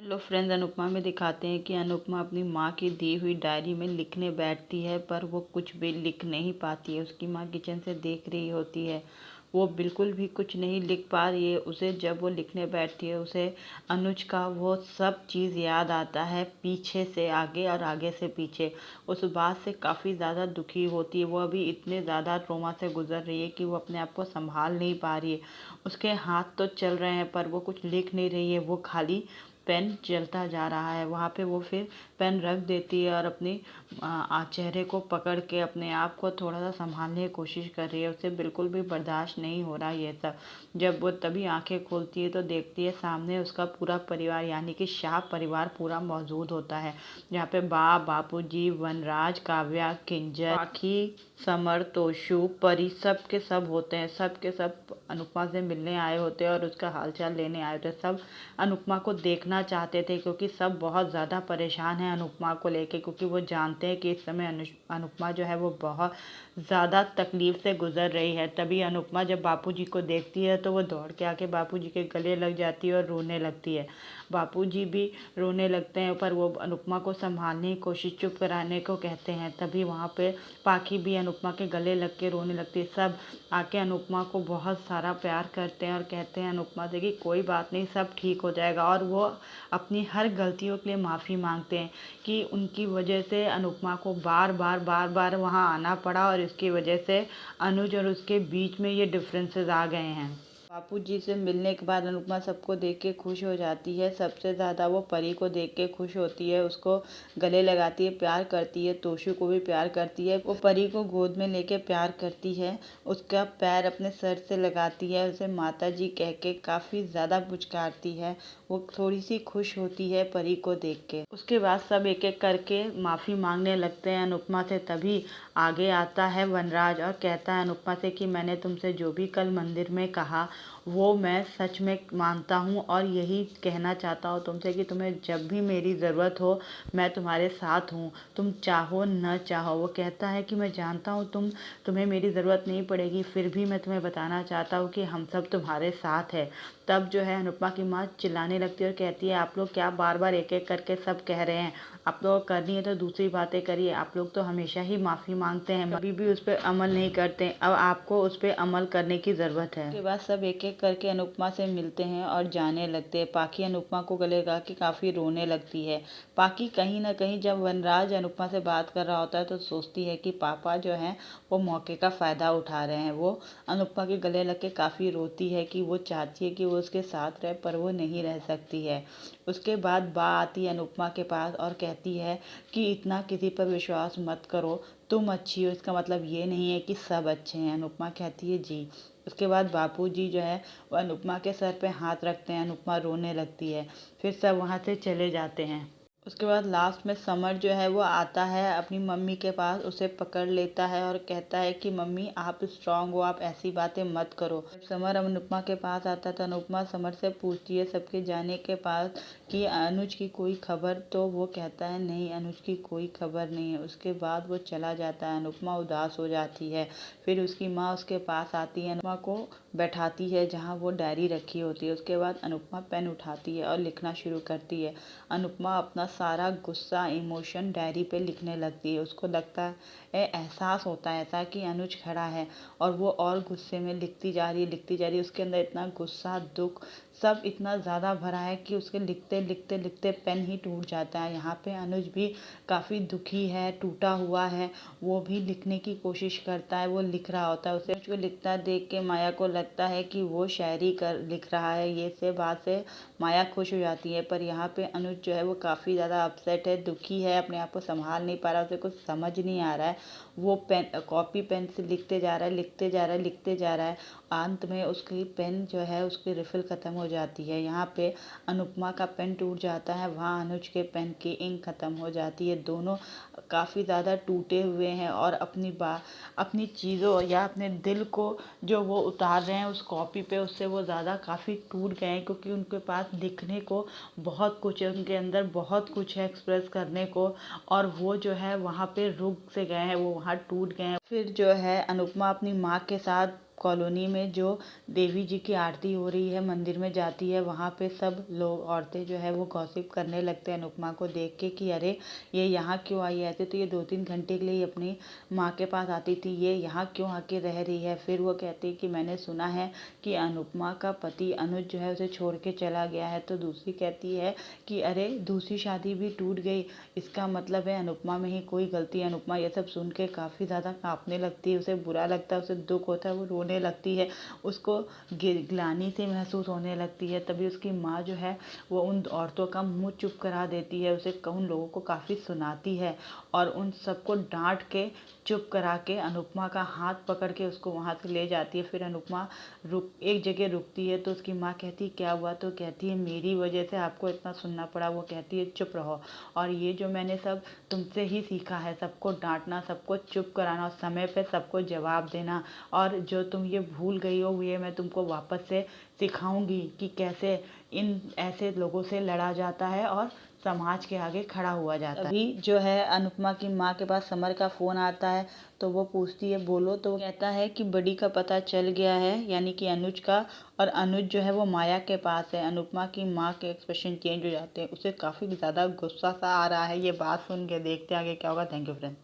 Hello friends, Anupama में दिखाते हैं कि अनुपमा अपनी माँ की दी हुई डायरी में लिखने बैठती है, पर वो कुछ भी लिख नहीं पाती है। उसकी माँ किचन से देख रही होती है, वो बिल्कुल भी कुछ नहीं लिख पा रही है। उसे जब वो लिखने बैठती है, उसे अनुज का वो सब चीज़ याद आता है, पीछे से आगे और आगे से पीछे। उस बात से काफ़ी ज़्यादा दुखी होती है। वो अभी इतने ज़्यादा ट्रॉमा से गुजर रही है कि वो अपने आप को संभाल नहीं पा रही है। उसके हाथ तो चल रहे हैं, पर वो कुछ लिख नहीं रही है। वो खाली पेन चलता जा रहा है। वहाँ पे वो फिर पेन रख देती है और अपनी चेहरे को पकड़ के अपने आप को थोड़ा सा संभालने की कोशिश कर रही है। उसे बिल्कुल भी बर्दाश्त नहीं हो रहा ये सब। जब वो तभी आंखें खोलती है तो देखती है सामने उसका पूरा परिवार, यानी कि शाह परिवार पूरा मौजूद होता है। जहाँ पे बापूजी, वनराज, काव्या, किंजल, पाखी, समर, तोशु, परी सब के सब होते हैं। सब के सब अनुपमा से मिलने आए होते हैं और उसका हालचाल लेने आए होते हैं। सब अनुपमा को देखना चाहते थे, क्योंकि सब बहुत ज़्यादा परेशान हैं अनुपमा को लेके, क्योंकि वो जानते हैं कि इस समय अनुपमा जो है वो बहुत ज़्यादा तकलीफ़ से गुजर रही है। तभी अनुपमा जब बापूजी को देखती है तो वो दौड़ के आके बापूजी के गले लग जाती है और रोने लगती है। बापूजी भी रोने लगते हैं, पर वो अनुपमा को संभालने की कोशिश, चुप कराने को कहते हैं। तभी वहाँ पे पाखी भी अनुपमा के गले लग के रोने लगती है। सब आके अनुपमा को बहुत सारा प्यार करते हैं और कहते हैं अनुपमा से कि कोई बात नहीं, सब ठीक हो जाएगा। और वो अपनी हर गलतियों के लिए माफ़ी मांगते हैं कि उनकी वजह से अनुपमा को बार बार वहाँ आना पड़ा, और इसकी वजह से अनुज और उसके बीच में ये डिफरेंसेस आ गए हैं। बापूजी से मिलने के बाद अनुपमा सबको देख के खुश हो जाती है। सबसे ज़्यादा वो परी को देख के खुश होती है, उसको गले लगाती है, प्यार करती है। तोशु को भी प्यार करती है। वो परी को गोद में लेके प्यार करती है, उसका पैर अपने सर से लगाती है, उसे माता जी कह के काफ़ी ज़्यादा पुचकारती है। वो थोड़ी सी खुश होती है परी को देख के। उसके बाद सब एक एक करके माफ़ी मांगने लगते हैं अनुपमा से। तभी आगे आता है वनराज और कहता है अनुपमा से कि मैंने तुमसे जो भी कल मंदिर में कहा वो मैं सच में मानता हूँ, और यही कहना चाहता हूँ तुमसे कि तुम्हें जब भी मेरी ज़रूरत हो मैं तुम्हारे साथ हूँ, तुम चाहो न चाहो। वो कहता है कि मैं जानता हूँ तुम्हें मेरी ज़रूरत नहीं पड़ेगी, फिर भी मैं तुम्हें बताना चाहता हूँ कि हम सब तुम्हारे साथ है। तब जो है अनुपमा की माँ चिल्लाने लगती है और कहती है आप लोग क्या बार बार एक एक करके सब कह रहे हैं, आप लोग करनी है तो दूसरी बातें करिए। आप लोग तो हमेशा ही माफ़ी मांगते हैं, कभी भी उस पर अमल नहीं करते। अब आपको उस पर अमल करने की ज़रूरत है। उसके बाद सब एक एक करके अनुपमा से मिलते हैं और जाने लगते हैं। पाखी अनुपमा को गले लगा के काफ़ी रोने लगती है। पाखी कहीं ना कहीं जब वनराज अनुपमा से बात कर रहा होता है तो सोचती है कि पापा जो हैं वो मौके का फ़ायदा उठा रहे हैं। वो अनुपमा के गले लग के काफ़ी रोती है कि वो चाहती है कि वो उसके साथ रहे, पर वो नहीं रह सकती है। उसके बाद बा आती है अनुपमा के पास और कहती है कि इतना किसी पर विश्वास मत करो, तुम अच्छी हो इसका मतलब ये नहीं है कि सब अच्छे हैं। अनुपमा कहती है जी। उसके बाद बापूजी जो है वो अनुपमा के सर पे हाथ रखते हैं, अनुपमा रोने लगती है। फिर सब वहाँ से चले जाते हैं। उसके बाद लास्ट में समर जो है वो आता है अपनी मम्मी के पास, उसे पकड़ लेता है और कहता है कि मम्मी आप स्ट्रांग हो, आप ऐसी बातें मत करो। जब समर अनुपमा के पास आता है तो अनुपमा समर से पूछती है सबके जाने के बाद कि अनुज की कोई खबर, तो वो कहता है नहीं अनुज की कोई खबर नहीं है। उसके बाद वो चला जाता है। अनुपमा उदास हो जाती है। फिर उसकी माँ उसके पास आती है, अनुपमा को बैठाती है जहाँ वो डायरी रखी होती है। उसके बाद अनुपमा पेन उठाती है और लिखना शुरू करती है। अनुपमा अपना सारा गुस्सा, इमोशन डायरी पे लिखने लगती है। उसको लगता है, एहसास होता है ऐसा कि अनुज खड़ा है, और वो और गुस्से में लिखती जा रही है, लिखती जा रही है। उसके अंदर इतना गुस्सा, दुख सब इतना ज़्यादा भरा है कि उसके लिखते लिखते लिखते पेन ही टूट जाता है। यहाँ पे अनुज भी काफ़ी दुखी है, टूटा हुआ है। वो भी लिखने की कोशिश करता है, वो लिख रहा होता है। उसे अनुज को लिखता देख के माया को लगता है कि वो शायरी कर लिख रहा है। ये से बात से माया खुश हो जाती है, पर यहाँ पे अनुज जो है वो काफ़ी ज़्यादा अपसेट है, दुखी है, अपने आप को संभाल नहीं पा रहा, उसे कुछ समझ नहीं आ रहा है। वो पेन, कॉपी पेन से लिखते जा रहा है, लिखते जा रहा है, लिखते जा रहा है। अंत में उसकी पेन जो है उसकी रिफ़िल ख़त्म हो जाती है। यहाँ पे अनुपमा का पेन टूट जाता है, वहाँ अनुज के पेन की इंक ख़त्म हो जाती है। दोनों काफ़ी ज़्यादा टूटे हुए हैं और अपनी चीज़ों या अपने दिल को जो वो उतार रहे हैं उस कॉपी पे, उससे वो ज़्यादा काफ़ी टूट गए हैं, क्योंकि उनके पास लिखने को बहुत कुछ है, उनके अंदर बहुत कुछ है एक्सप्रेस करने को, और वो जो है वहाँ पे रुक से गए हैं, वो वहाँ टूट गए हैं। फिर जो है अनुपमा अपनी माँ के साथ कॉलोनी में जो देवी जी की आरती हो रही है मंदिर में जाती है, वहाँ पे सब लोग औरतें जो है वो गॉसिप करने लगते हैं अनुपमा को देख के कि अरे ये यहाँ क्यों आई है, ऐसे तो ये 2-3 घंटे के लिए अपनी माँ के पास आती थी, ये यहाँ क्यों आके रह रही है। फिर वो कहती है कि मैंने सुना है कि अनुपमा का पति अनुज जो है उसे छोड़ के चला गया है। तो दूसरी कहती है कि अरे दूसरी शादी भी टूट गई, इसका मतलब है अनुपमा में ही कोई गलती है। अनुपमा ये सब सुन के काफ़ी ज़्यादा काँपने लगती है, उसे बुरा लगता है, उसे दुख होता है, वो रोने लगती है, उसको ग्लानि से महसूस होने लगती है। तभी उसकी माँ जो है वो उन औरतों का मुंह चुप करा देती है, उसे उन लोगों को काफ़ी सुनाती है और उन सबको डांट के चुप करा के अनुपमा का हाथ पकड़ के उसको वहाँ से ले जाती है। फिर अनुपमा एक जगह रुकती है तो उसकी माँ कहती है क्या हुआ, तो कहती है मेरी वजह से आपको इतना सुनना पड़ा। वो कहती है चुप रहो, और ये जो मैंने सब तुमसे ही सीखा है, सबको डांटना, सबको चुप कराना और समय पे सबको जवाब देना, और जो तुम ये भूल गई हो ये मैं तुमको वापस से सिखाऊंगी कि कैसे इन ऐसे लोगों से लड़ा जाता है और समाज के आगे खड़ा हुआ जाता है। अभी जो है अनुपमा की माँ के पास समर का फ़ोन आता है तो वो पूछती है बोलो, तो वो कहता है कि बड़ी का पता चल गया है, यानी कि अनुज का, और अनुज जो है वो माया के पास है। अनुपमा की माँ के एक्सप्रेशन चेंज हो जाते हैं, उसे काफ़ी ज़्यादा गुस्सा सा आ रहा है। ये बात सुन के देखते हैं आगे क्या होगा। Thank you friend.